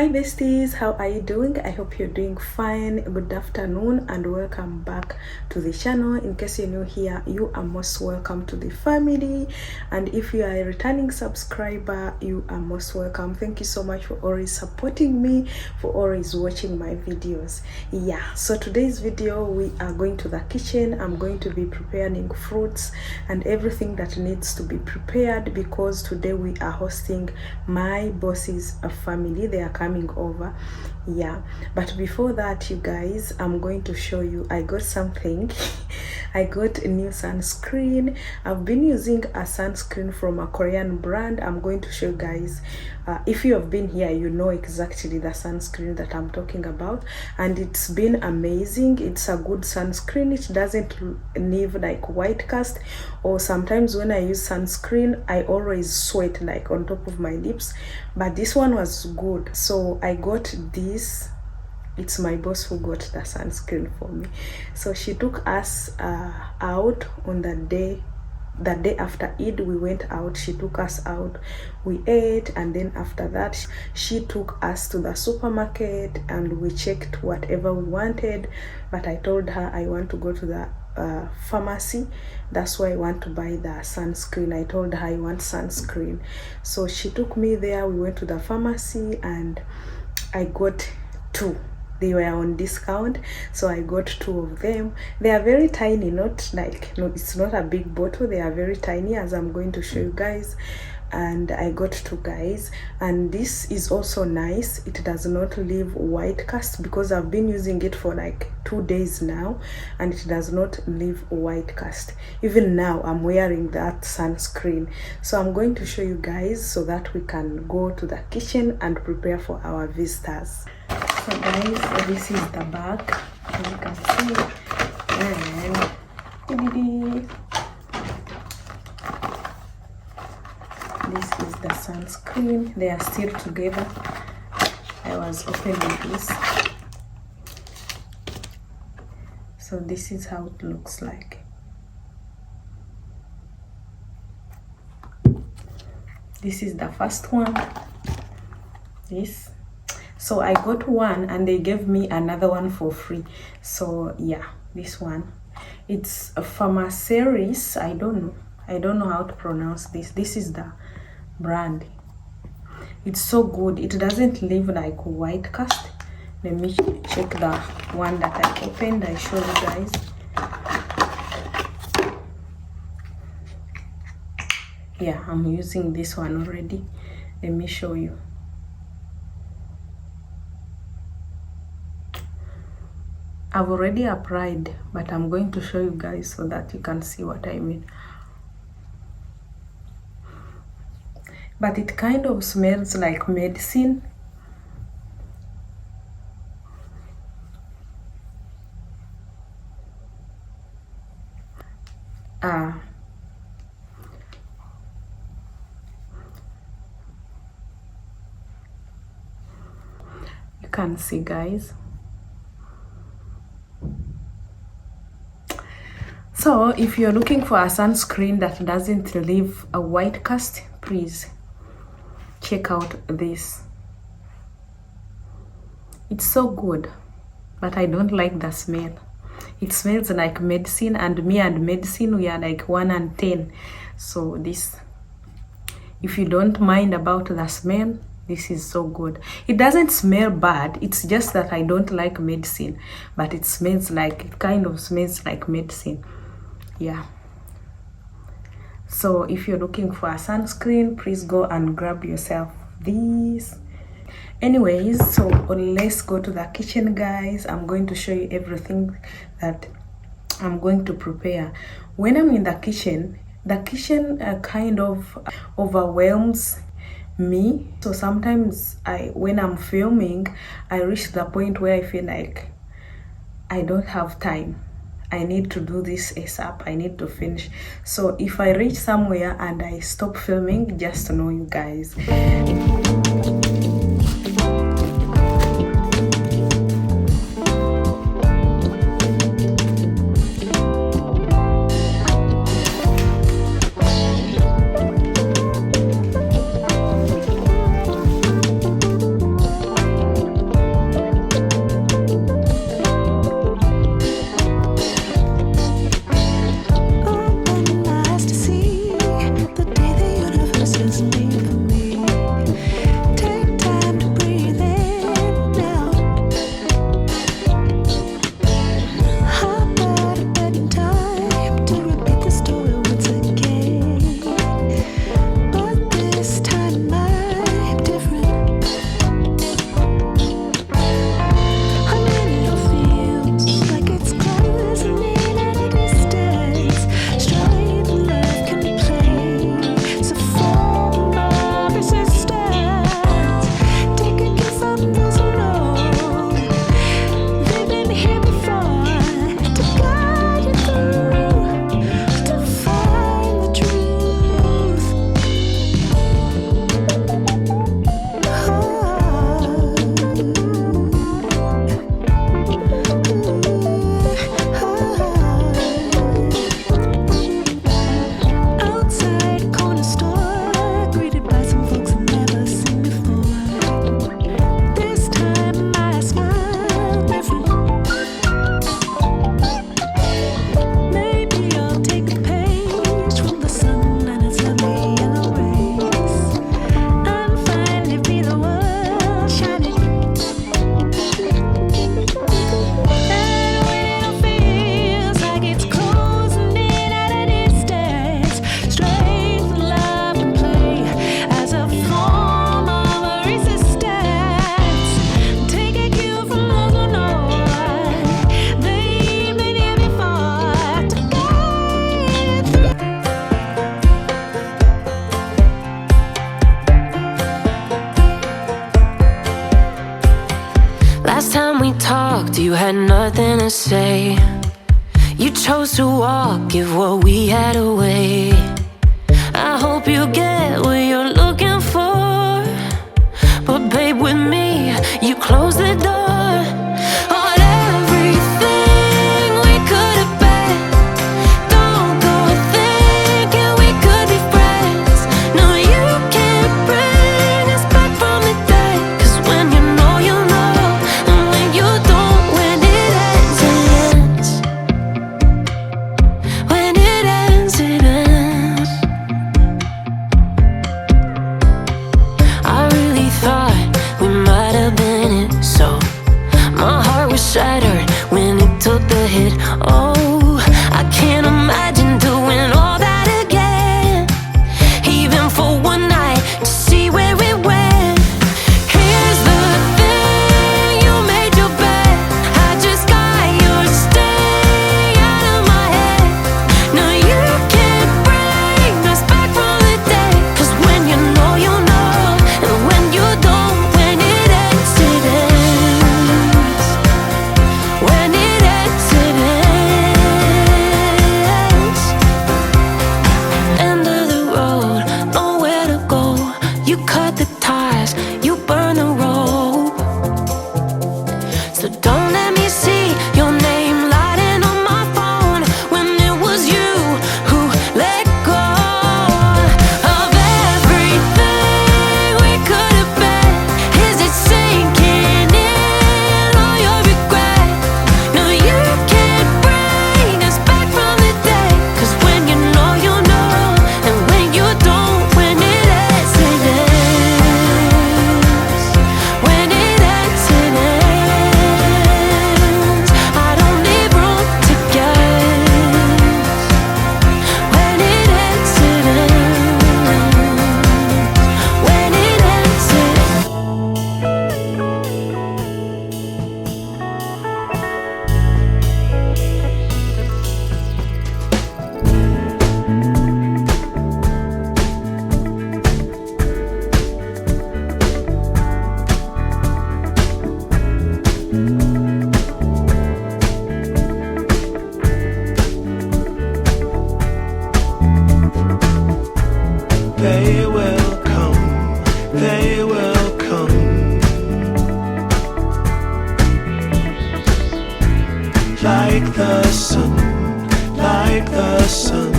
Hi besties, how are you doing? I hope you're doing fine. Good afternoon and welcome back to the channel. In case you're new here, you are most welcome to the family, and if you are a returning subscriber, you are most welcome. Thank you so much for always supporting me, for always watching my videos. Yeah, so today's video we are going to the kitchen. I'm going to be preparing fruits and everything that needs to be prepared because today we are hosting my boss's family. They are coming over. Yeah, but before that, you guys, I'm going to show you I got something. I got a new sunscreen. I've been using a sunscreen from a Korean brand. I'm going to show you guys. If you have been here, you know exactly the sunscreen that I'm talking about, and it's been amazing. It's a good sunscreen. It doesn't leave like white cast, or sometimes when I use sunscreen I always sweat like on top of my lips, but this one was good. So I got this. It's my boss who got the sunscreen for me. So she took us out on the day after Eid. We went out, she took us out, we ate, and then after that she took us to the supermarket and we checked whatever we wanted. But I told her I want to go to the pharmacy, that's why I want to buy the sunscreen. I told her I want sunscreen, so she took me there. We went to the pharmacy and I got two. They were on discount, so I got two of them. They are very tiny, not like, no, it's not a big bottle. They are very tiny, as I'm going to show you guys. And I got two, guys, and this is also nice. It does not leave white cast because I've been using it for like 2 days now, and it does not leave white cast. Even now I'm wearing that sunscreen. So I'm going to show you guys so that we can go to the kitchen and prepare for our visitors. So guys, this is the bag, as you can see, and this is the sunscreen. They are still together. I was opening this. So this is how it looks like. This is the first one. This. So I got one and they gave me another one for free. So yeah, this one. It's a Pharmaceris. I don't know how to pronounce this. This is the brand. It's so good. It doesn't leave like white cast. Let me check the one that I opened. I show you guys. Yeah, I'm using this one already. Let me show you. I've already applied, but I'm going to show you guys so that you can see what I mean. But it kind of smells like medicine. You can see, guys. So if you're looking for a sunscreen that doesn't leave a white cast, please check out this. It's so good, but I don't like the smell. It smells like medicine, and me and medicine, we are like 1 and 10. So this, if you don't mind about the smell, this is so good. It doesn't smell bad. It's just that I don't like medicine, but it smells like, it kind of smells like medicine. Yeah. So if you're looking for a sunscreen, please go and grab yourself these. Anyways, so let's go to the kitchen, guys. I'm going to show you everything that I'm going to prepare. When I'm in the kitchen kind of overwhelms me. So sometimes when I'm filming, I reach the point where I feel like I don't have time. I need to do this ASAP. I need to finish. So if I reach somewhere and I stop filming, just know, you guys. we talked, you had nothing to say. You chose to walk, give what we had away. I hope you get what you're looking for, but babe, with me, you close the door on everything we could have been. Don't go thinking we could be friends. No, you can't bring us back from the dead. 'Cause when you know, you know, and when you don't, when it ends, it ends. When it ends, it ends. I really thought we might have been it, so my heart was shattered when it took the hit. Oh, I can't imagine doing all that again, even for one night, to see where it went. Here's the thing, you made your bed, I just got your stay out of my head. No, you can't bring us back from the dead. 'Cause when you know, you know, and when you don't, when it ends, it ends. When it ends, it ends. End of the road, nowhere to go. You cut the ties, you burn the rope. So don't let me see your name lighting on my phone when it was you who let go of everything we could have been. Is it sinking in all your regret? No, you can't bring us back from the dead. 'Cause when you know, you know, and when you don't, when it ends, it ends. When it ends, it ends. I don't leave room to guess. When it ends, it ends. When it ends, it ends. They will come, they will come. Like the sun, like the sun.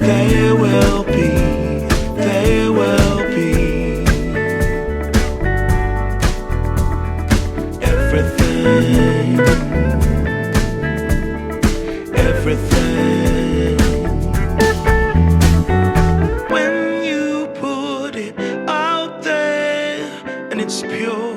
They will be, they will be. Everything, everything. When you put it out there and it's pure,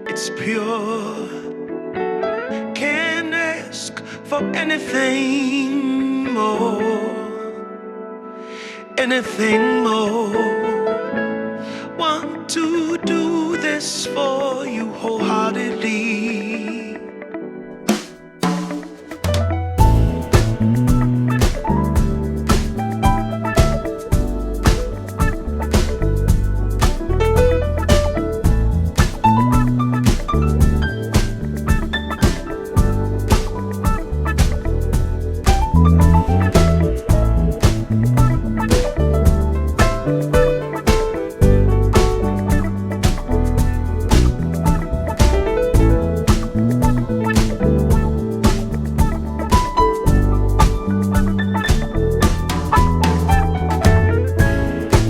it's pure. Can't ask for anything more, anything more. Want to do this for you wholeheartedly.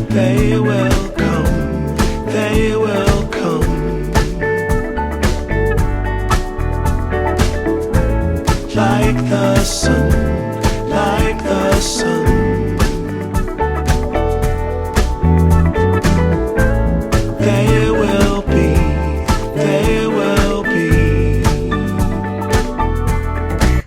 They will come, they will come. Like the sun, like the sun. They will be, they will be.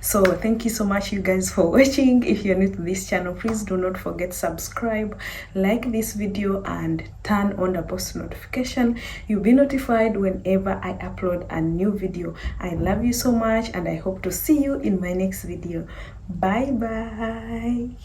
So thank you so much, you guys, for watching. If you're new to this channel, please do not forget subscribe, like this video, and turn on the post notification. You'll be notified whenever I upload a new video. I love you so much, and I hope to see you in my next video. Bye bye.